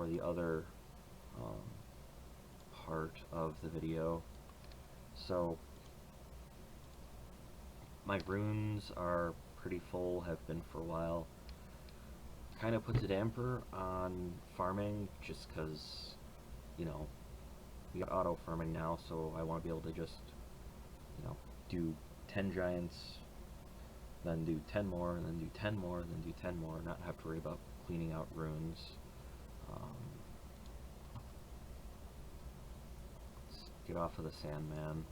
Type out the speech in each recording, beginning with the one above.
the other part of the video. So my runes are pretty full, have been for a while. Kind of puts a damper on farming just because, you know, we got auto farming now, so I want to be able to just, you know, do 10 giants, then do 10 more, and then do 10 more, and then do 10 more, not have to worry about cleaning out runes. Let's get off of the Sandman.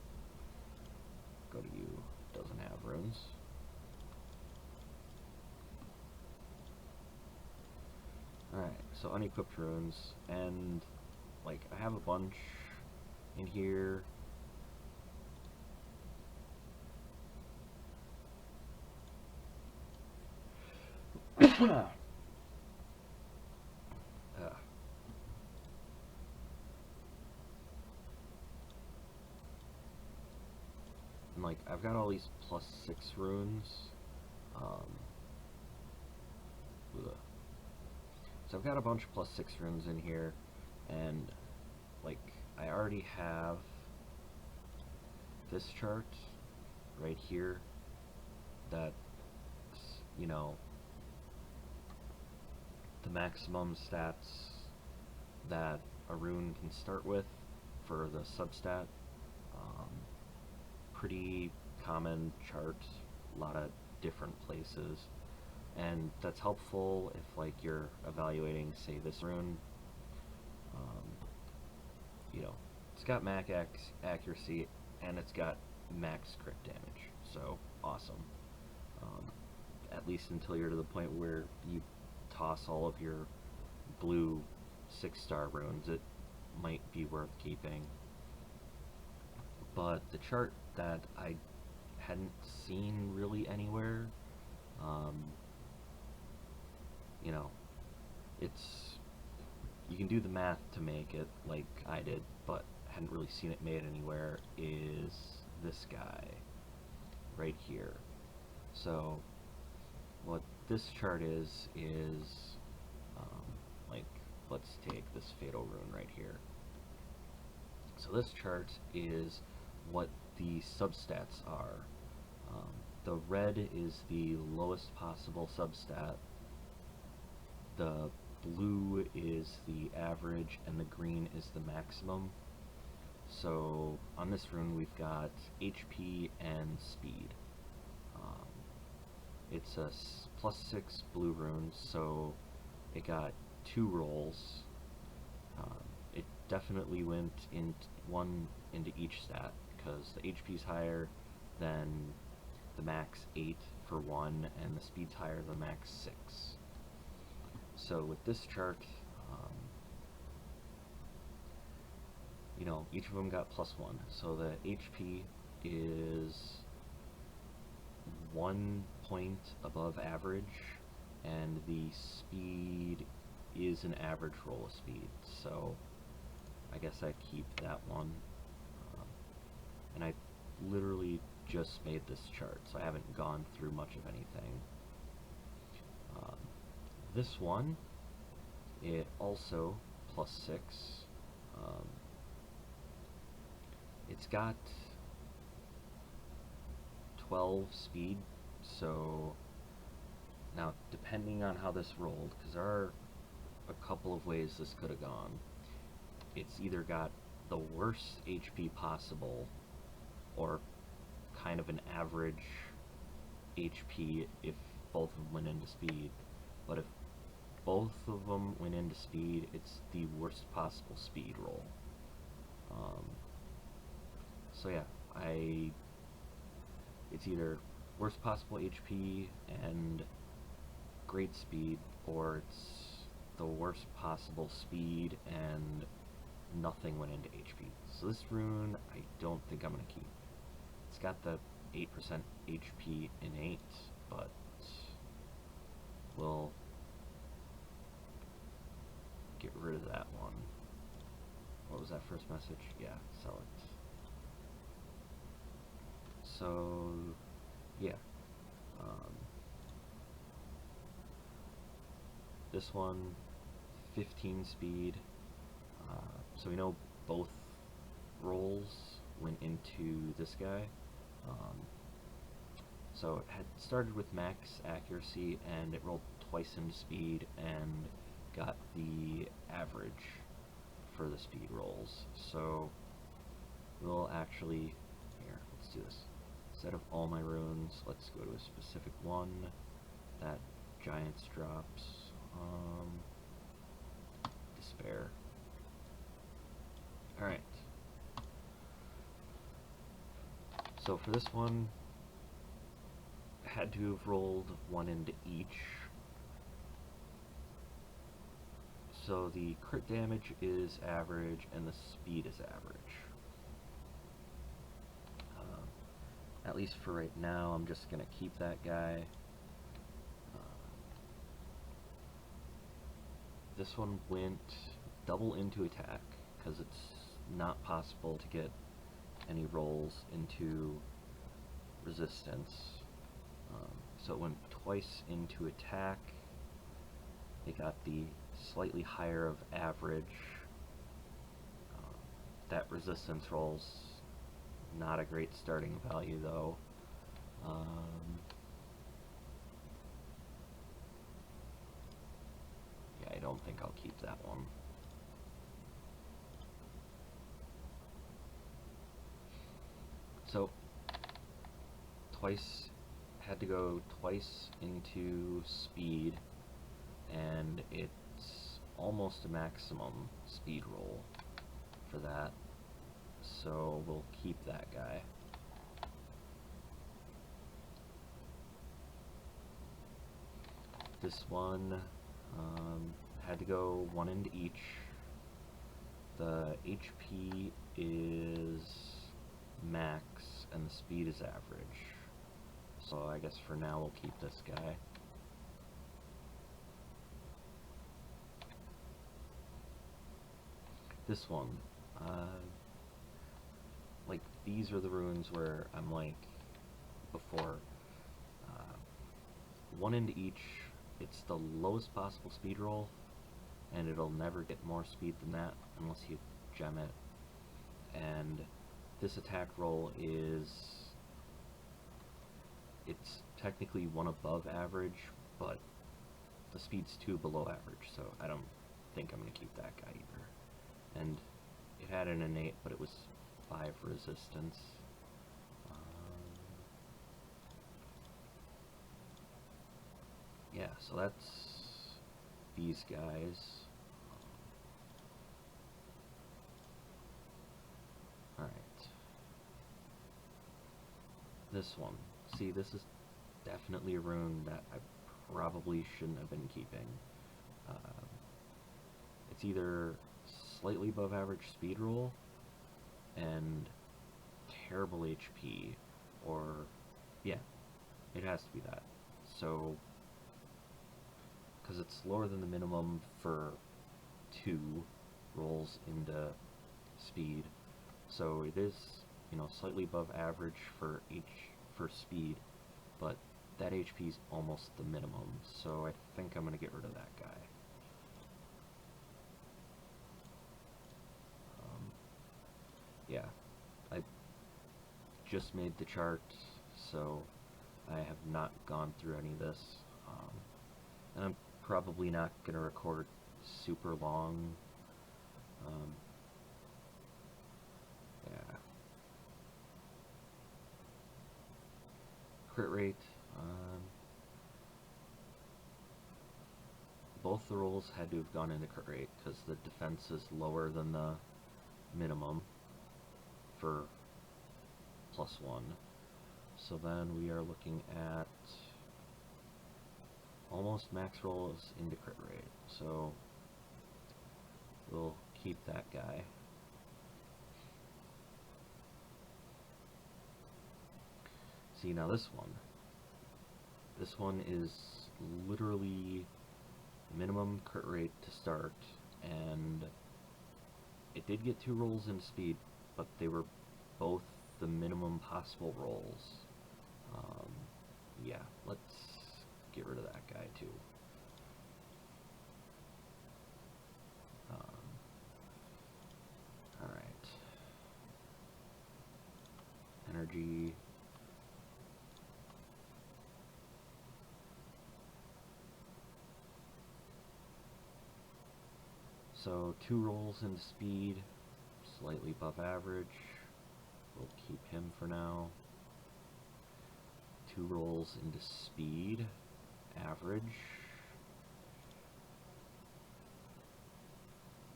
Go to you. Doesn't have runes. Alright, so unequipped runes, and like I have a bunch in here. And like I've got all these +6 runes. So I've got a bunch of +6 runes in here, and like I already have this chart right here that's, you know, the maximum stats that a rune can start with for the substat. Pretty common chart, a lot of different places, and that's helpful if like you're evaluating, say, this rune. You know, it's got max accuracy and it's got max crit damage, so awesome. At least until you're to the point where you toss all of your blue 6-star runes, it might be worth keeping. But the chart that I hadn't seen really anywhere, you know, it's, you can do the math to make it like I did, but hadn't really seen it made anywhere, is this guy right here. So what this chart is like, let's take this fatal rune right here. So this chart is what the substats are. The red is the lowest possible substat, the blue is the average, and the green is the maximum. So on this rune we've got HP and speed. It's a +6 blue rune, so it got 2 rolls. It definitely went in one into each stat, because the HP's higher than the max 8 for 1, and the speed's higher than the max 6. So with this chart, you know, each of them got +1. So the HP is 1 point above average, and the speed is an average roll of speed. So I guess I keep that one. And I literally just made this chart, so I haven't gone through much of anything. This one, it also +6. It's got 12 speed, so now depending on how this rolled, because there are a couple of ways this could have gone, it's either got the worst HP possible, or kind of an average HP if both of them went into speed. But if both of them went into speed, it's the worst possible speed roll. So yeah, it's either worst possible HP and great speed, or it's the worst possible speed and nothing went into HP. So this rune, I don't think I'm going to keep. It's got the 8% HP innate, but we'll get rid of that one. What was that first message? Yeah, sell it. So, yeah. This one, 15 speed. So we know both rolls went into this guy. So it had started with max accuracy and it rolled twice into speed and got the average for the speed rolls. So we'll actually, here, let's do this. Instead of all my runes, let's go to a specific one. That Giants drops. Despair. Alright. So for this one, had to have rolled one into each. So the crit damage is average and the speed is average. At least for right now, I'm just going to keep that guy. This one went double into attack because it's not possible to get any rolls into resistance. So it went twice into attack. It got the slightly higher of average. That resistance roll's not a great starting value though. Yeah, I don't think I'll keep that one. So had to go twice into speed, and it's almost a maximum speed roll for that, so we'll keep that guy. This one had to go one into each. The HP is max and the speed is average. So I guess for now we'll keep this guy. This one, like these are the runes where I'm like before, one into each, it's the lowest possible speed roll, and it'll never get more speed than that unless you gem it. And this attack roll is, it's technically one above average, but the speed's 2 below average, so I don't think I'm going to keep that guy either. And it had an innate, but it was 5 resistance. Yeah, so that's these guys. Alright. This one. See, this is definitely a rune that I probably shouldn't have been keeping. It's either slightly above average speed roll and terrible HP, or yeah, it has to be that. So, because it's lower than the minimum for 2 rolls into speed, so it is, you know, slightly above average for speed, but that HP is almost the minimum, so I think I'm going to get rid of that guy. Yeah, I just made the chart, so I have not gone through any of this, and I'm probably not going to record super long. Yeah. Crit rate, both the rolls had to have gone into crit rate because the defense is lower than the minimum for +1. So then we are looking at almost max rolls into crit rate. So we'll keep that guy. See, now this one is literally minimum crit rate to start, and it did get 2 rolls in speed, but they were both the minimum possible rolls. Yeah, let's get rid of that guy too. So 2 rolls into speed, slightly above average. We'll keep him for now. 2 rolls into speed, average.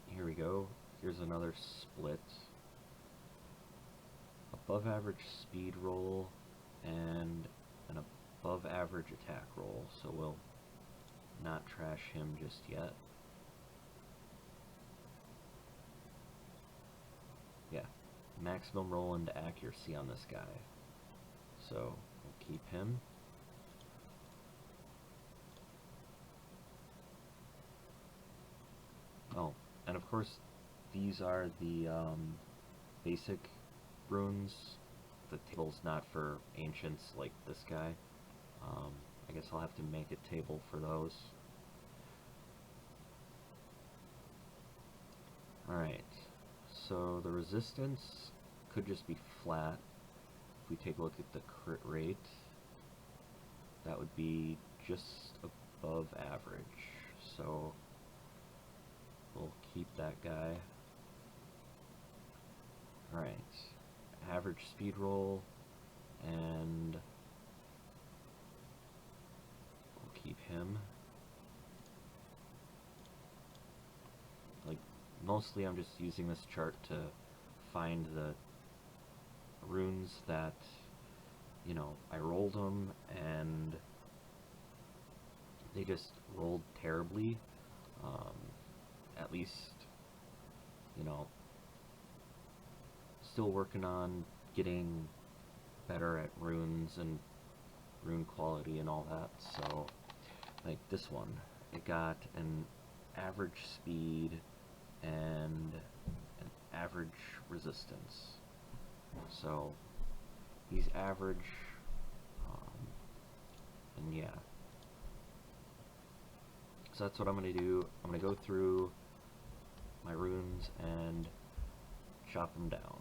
Here we go. Here's another split. Above average speed roll and an above average attack roll. So we'll not trash him just yet. Yeah, maximum roll into accuracy on this guy. So we'll keep him. Oh, and of course these are the basic runes. The table's not for ancients like this guy. I guess I'll have to make a table for those. Alright, so the resistance could just be flat. If we take a look at the crit rate, that would be just above average. So we'll keep that guy. Alright, average speed roll, and we'll keep him. Like, mostly I'm just using this chart to find the runes that, you know, I rolled them and they just rolled terribly. At least, you know, still working on getting better at runes and rune quality and all that. So like this one, it got an average speed and an average resistance. So he's average, and yeah. So that's what I'm going to do. I'm going to go through my runes and chop them down.